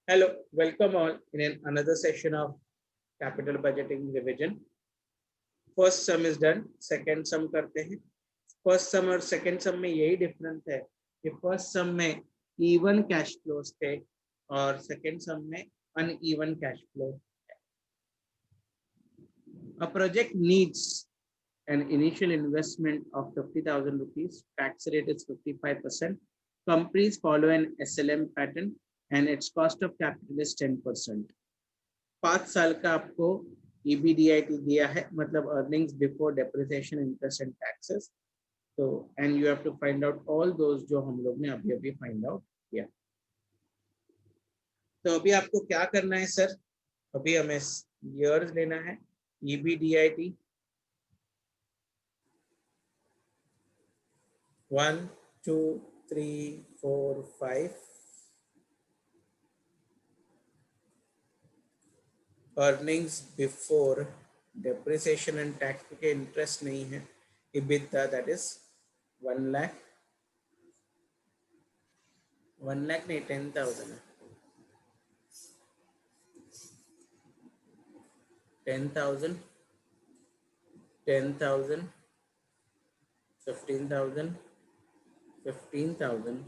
Hello, welcome all in another session of capital budgeting revision. First sum is done, second sum करते हैं. First sum और second sum में यही difference है कि first sum में even cash flows थे और second sum में uneven cash flow. A project needs an initial investment of 50,000 rupees. Tax rate is 55%. Companies follow an SLM pattern and its cost of capital is 10%. 5 साल का आपको EBDIT दिया है, मतलब earnings before depreciation interest and taxes. तो and you have to find out all those जो हम लोग ने अभी अभी फाइंड आउट किया. तो अभी आपको क्या करना है सर? अभी हमें ईयर्स लेना है. EBDIT 1 2 3 4 5. Earnings before depreciation and tax के इंटरेस्ट नहीं है. EBITDA that is 1 lakh. 1 lakh नहीं, 10,000 है. 10,000, 10,000, 15,000, 15,000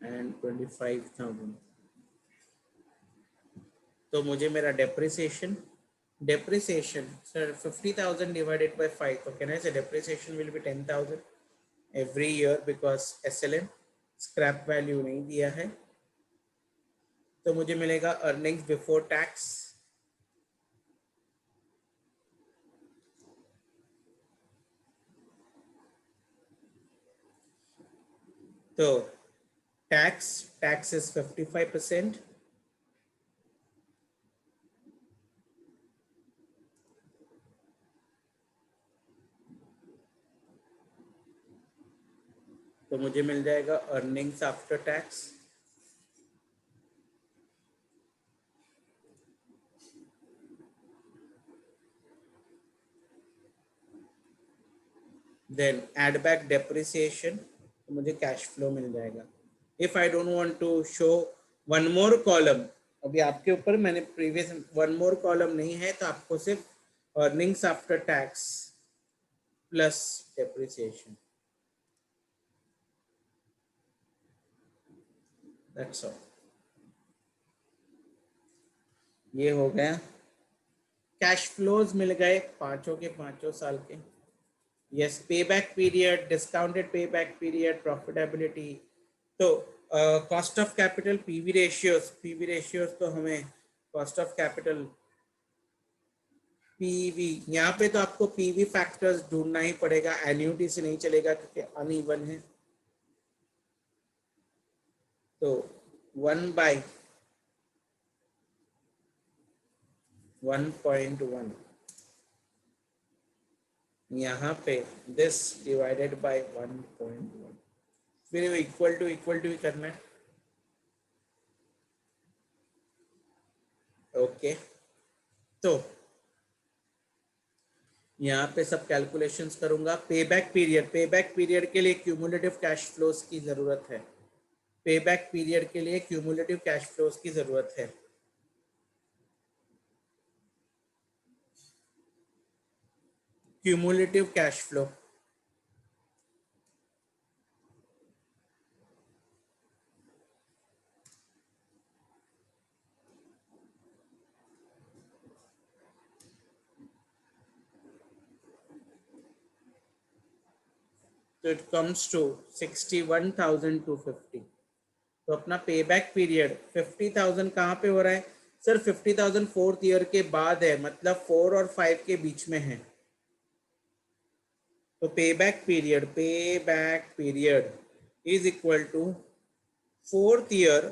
एंड 25,000. तो मुझे मेरा डेप्रिसिएशन सर 50,000 डिवाइडेड बाय 5. तो can I say depreciation will be 10,000 every year because SLM scrap value नहीं दिया है. तो मुझे मिलेगा अर्निंग्स बिफोर टैक्स तो टैक्स इज 55%. तो मुझे मिल जाएगा earnings after tax then add back depreciation. तो मुझे कैश फ्लो मिल जाएगा. If I don't want to show one more column, अभी आपके ऊपर, मैंने प्रीवियस वन मोर कॉलम नहीं है, तो आपको सिर्फ earnings after tax plus depreciation, that's all. ये हो गया. कैश फ्लोज मिल गए पांचों के पांचों साल के. Yes, pay back period, discounted pay back period, profitability. तो cost of capital, PV ratios तो हमें कॉस्ट ऑफ कैपिटल पीवी, यहाँ पे तो आपको पीवी फैक्टर्स ढूंढना ही पड़ेगा, एन्युटी से नहीं चलेगा क्योंकि अनइवन है. तो 1/1.1 यहाँ पे दिस डिवाइडेड बाय 1.1, फिर इक्वल टू ही करना है. ओके, तो यहाँ पे सब कैलकुलेशंस करूंगा. पे बैक पीरियड के लिए क्यूमुलेटिव कैश फ्लोज की जरूरत है. पे बैक पीरियड के लिए क्यूमुलेटिव कैश फ्लोज की जरूरत है. क्यूमुलेटिव कैश फ्लो तो इट कम्स टू 61,250. तो अपना पे बैक पीरियड 50,000 कहाँ पे हो रहा है सर? 50,000 फोर्थ ईयर के बाद है, मतलब 4 और 5 के बीच में है. तो pay back period is equal to fourth year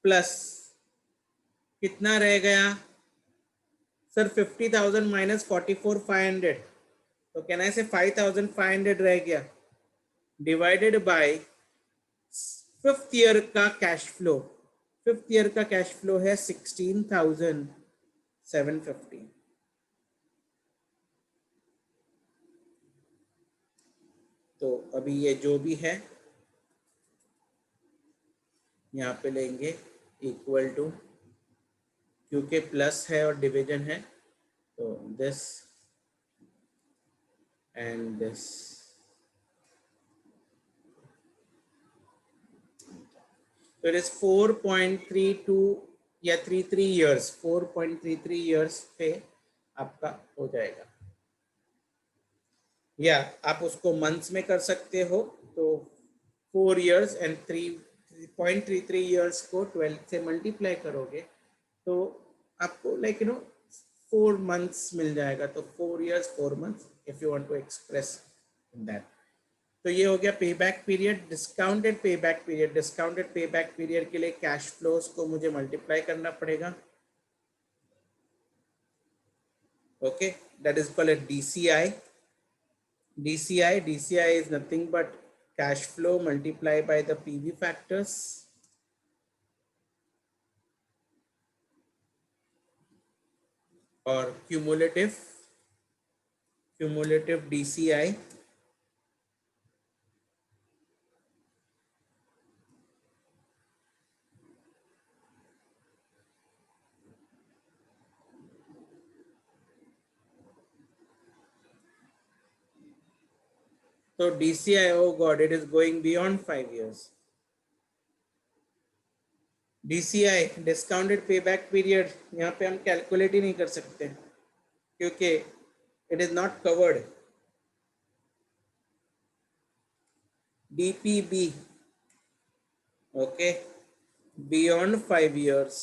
plus कितना रह गया सर? 50,000 माइनस 44,500. तो कहना है से 5,500 रह गया, डिवाइडेड बाय फिफ्थ ईयर का कैश फ्लो. फिफ्थ ईयर का कैश फ्लो है 16,750. तो अभी ये जो भी है यहाँ पे लेंगे इक्वल टू, क्योंकि प्लस है और डिवीजन है, तो दिस एंड दिस। तो इट इज 4.32 या 33 ईयर्स, 4.33 ईयर्स पे आपका हो जाएगा, या आप उसको मंथ्स में कर सकते हो, तो 4 ईयर्स एंड 3.33 ईयर्स को 12 से मल्टीप्लाई करोगे तो आपको लाइक 4 मंथ्स मिल जाएगा, तो 4 years 4 months if you want to express that. तो ये हो गया pay back period. Discounted pay back period, discounted pay back period के लिए कैश फ्लोज को मुझे मल्टीप्लाई करना पड़ेगा, okay, that is called DCI. DCI is nothing but cash flow multiplied by the PV factors, or cumulative DCI. So DCI, oh God, it is going beyond 5 years. DCI, discounted payback period, यहाँ पे हम calculate ही नहीं कर सकते क्योंकि it is not covered. DPB, okay, beyond 5 years.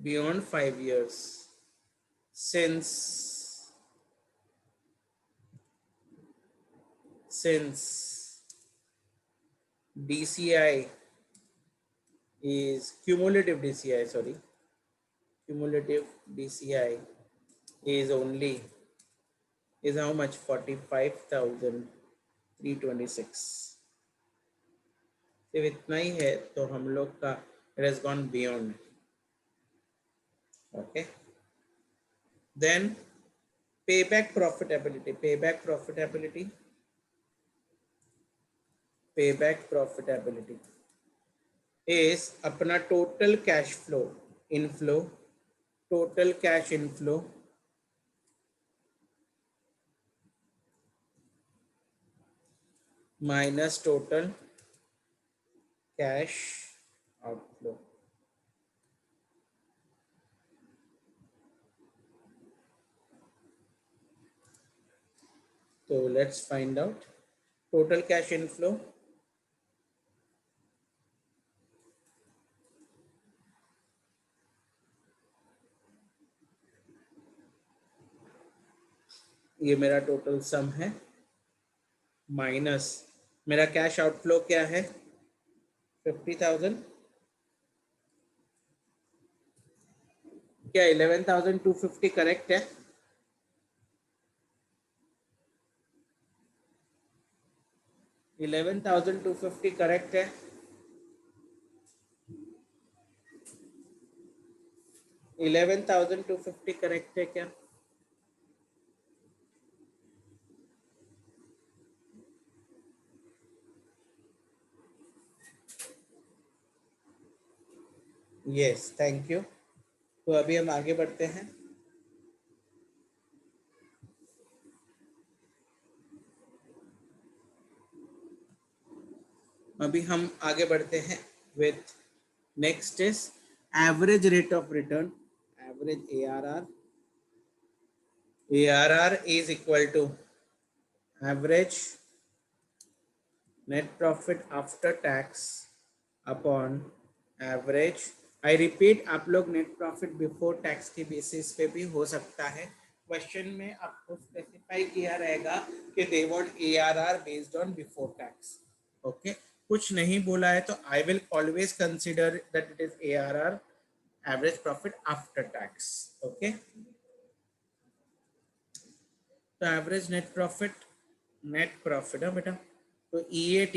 Beyond 5 years, since DCI is cumulative DCI, sorry, cumulative DCI is only, is how much, 45,326, सिर्फ इतना ही है, तो हम लोग का it has gone beyond, okay. Then payback profitability, is अपना total cash flow inflow, total cash inflow minus total cash outflow. So let's find out total cash inflow. ये मेरा टोटल सम है, माइनस मेरा कैश आउटफ्लो क्या है, 50,000, क्या 11,250 correct है? 11,250 correct है? 11,250 करेक्ट है क्या? Yes, thank you. तो अभी हम आगे बढ़ते हैं। With next is average rate of return, average ARR. ARR is equal to average net profit after tax upon average, I repeat, आप लोग नेट प्रॉफिट बिफोर टैक्स के बेसिस पे भी हो सकता है। क्वेश्चन में आपको स्पेसिफाई किया रहेगा कि they want ARR based on before tax, okay. कुछ नहीं बोला है तो I will always consider that it is ARR, average profit after tax, okay. तो एवरेज नेट प्रॉफिट है बेटा, तो EAT,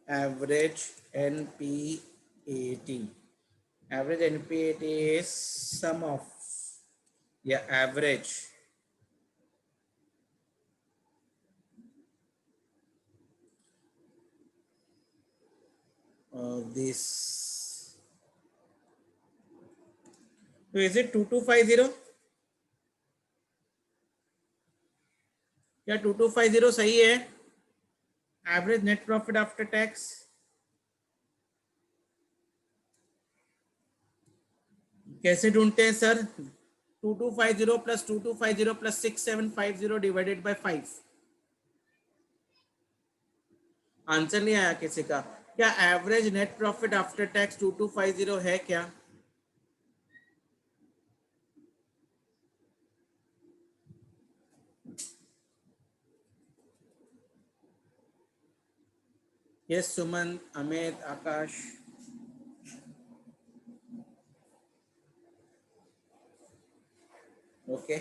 average NPAT. Average NPAT is sum of, yeah, average this. So is it 2250? क्या 2250 सही है? Average net profit after tax कैसे ढूंढते हैं sir? 2250 plus 2250 plus 6750 divided by 5. Answer नहीं आया किसी का. क्या average net profit after tax 2250 है क्या? यस सुमन, अमित, आकाश. ओके.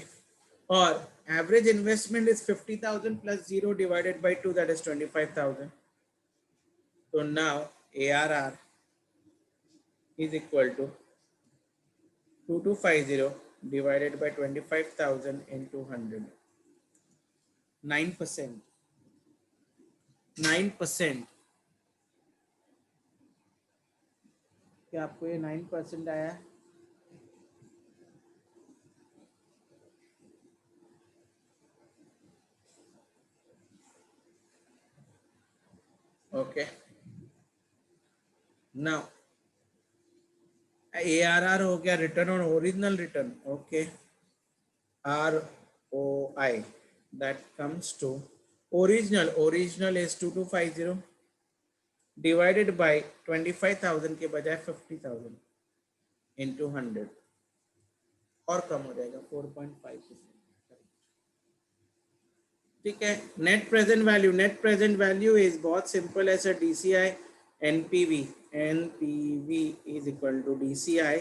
और average investment is 50,000 plus 0 divided by 2, that is 25,000. So now ARR is equal to 2250 divided by 25,000 into 100. 9%. 9%. क्या आपको ये 9% आया? Okay. Now ARR हो गया return on original return. Okay. ROI that comes to original is 2250 divided by 25,000 के बजाय 50,000 into 100 और कम हो जाएगा 4.5%. ठीक है. नेट प्रेजेंट वैल्यू इज बहुत सिंपल है sir. DCI NPV is equal to DCI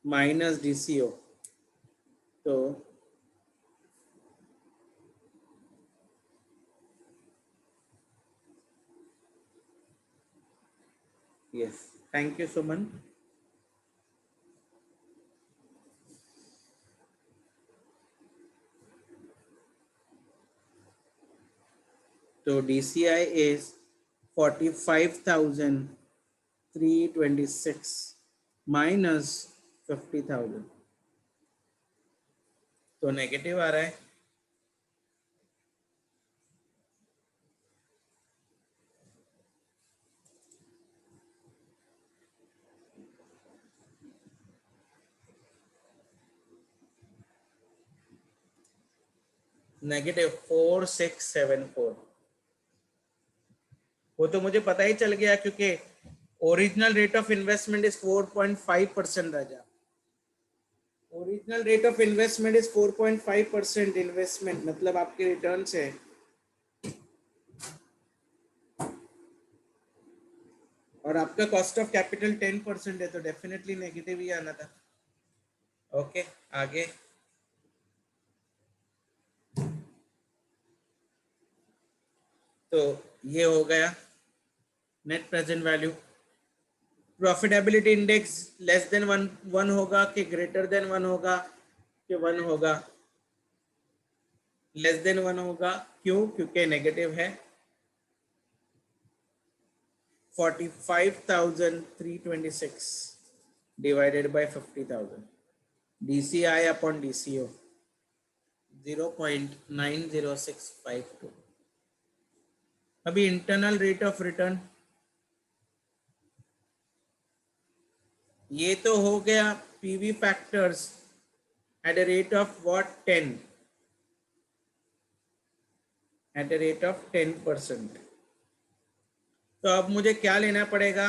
minus DCO. तो यस, थैंक यू सुमन. तो DCI is 45,326 minus 50,000. तो नेगेटिव आ रहा है. -4674. वो तो मुझे पता ही चल गया क्योंकि original rate of investment is 4.5% Raja. Original rate of investment is 4.5% investment मतलब आपके रिटर्न से. और आपका कॉस्ट ऑफ कैपिटल 10% है तो डेफिनेटली नेगेटिव ही आना था. ओके आगे. तो ये हो गया net present value. Profitability index less than 1 होगा कि ग्रेटर देन 1 होगा कि 1 होगा? लेस देन 1 होगा. क्यों? क्योंकि नेगेटिव है. 45,326 divided by 50,000. DCI upon DCO 0.90652. अभी इंटरनल रेट ऑफ रिटर्न ये तो हो गया. PV factors at a rate of what? 10. At a rate of 10%. तो अब मुझे क्या लेना पड़ेगा?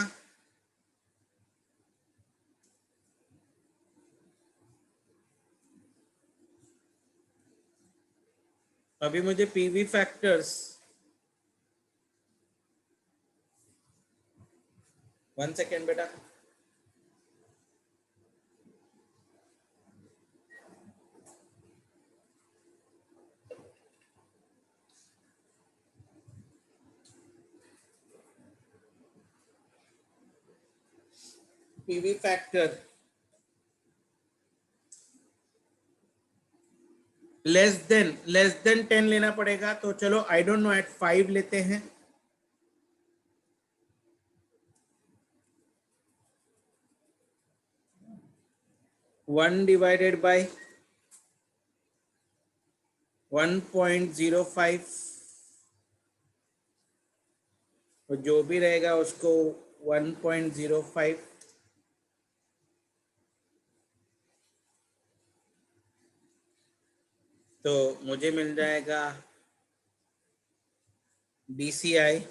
अभी मुझे PV फैक्टर्स 1 सेकेंड बेटा. PV फैक्टर लेस देन 10 लेना पड़ेगा. तो चलो आई डोंट नो एट 5 लेते हैं. 1 divided by 1.05, तो जो भी रहेगा उसको 1.05, तो मुझे मिल जाएगा DCI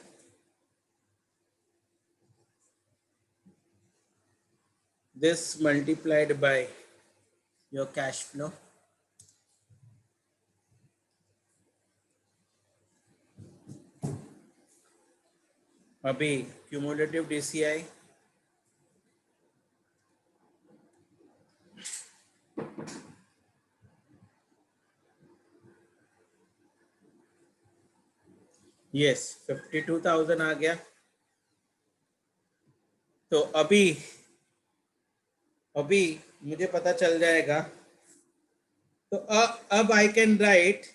this multiplied by your cash flow. अभी cumulative DCI यस 52,000 आ गया। तो अभी मुझे पता चल जाएगा, तो अब I can write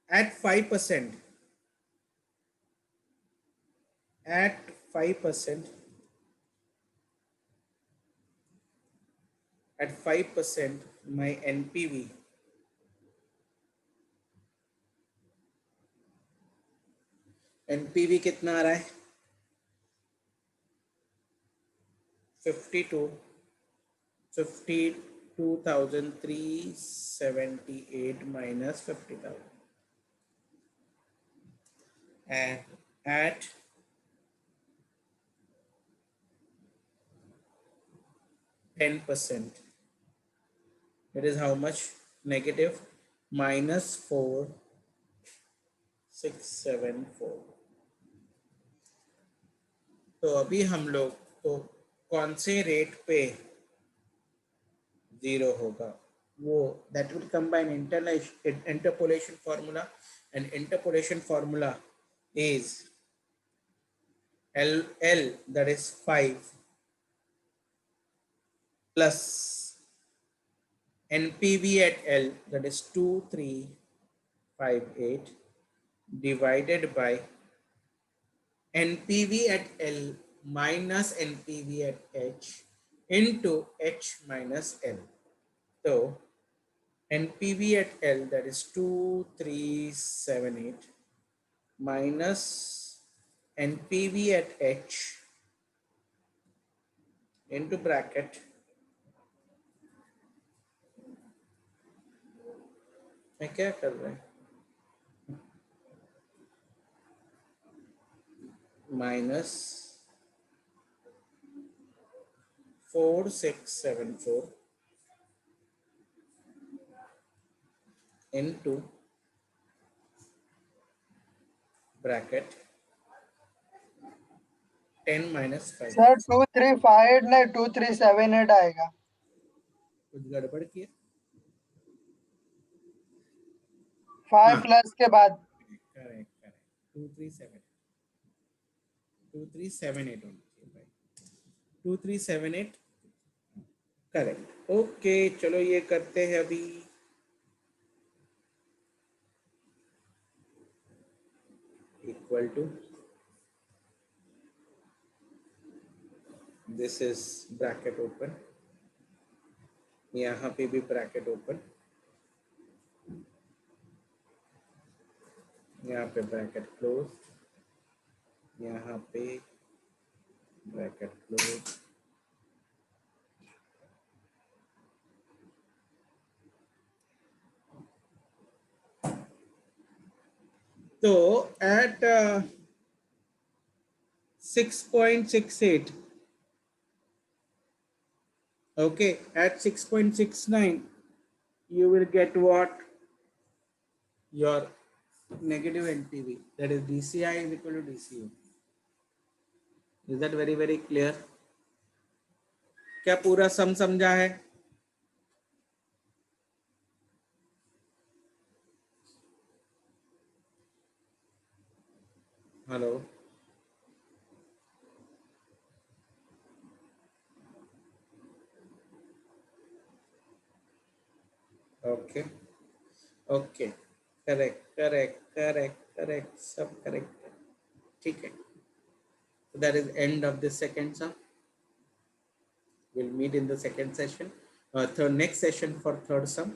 at 5%, at 5%, at 5% my NPV कितना आ रहा है? 52,378 minus 50,000, and at 10%, it is how much? Negative minus 4,674. तो अभी हम लोग तो कौन से रेट पे जीरो होगा, वो that will combine interpolation formula, and interpolation formula is L, that is 5 plus NPV at L, that is 2358, divided by NPV at L minus NPV at H into H minus L. So NPV at L, that is 2378, minus NPV at H into bracket, मैं क्या कर रहा है, minus 4,674 into bracket 10 minus 5. Sir 2358 नहीं 2378 आएगा। कुछ गड़बड़ किया? 5 प्लस के बाद करेक्ट 2378 होना चाहिए भाई, 2378 करेक्ट। ओके चलो ये करते हैं अभी, equal to this is bracket open, यहाँ पे भी ब्रैकेट ओपन, यहाँ पे ब्रैकेट क्लोज, यहाँ पे ब्रैकेट क्लोज, तो eight 6.68, okay, at 6.69 you will get what? Your negative NPV, that is DCI is equal to DCO. Is that very clear? क्या पूरा सम समझा है? हेलो, ओके ओके, करेक्ट, सब करेक्ट, ठीक है। That is end of the second sum. We'll meet in the second session, third next session for third sum.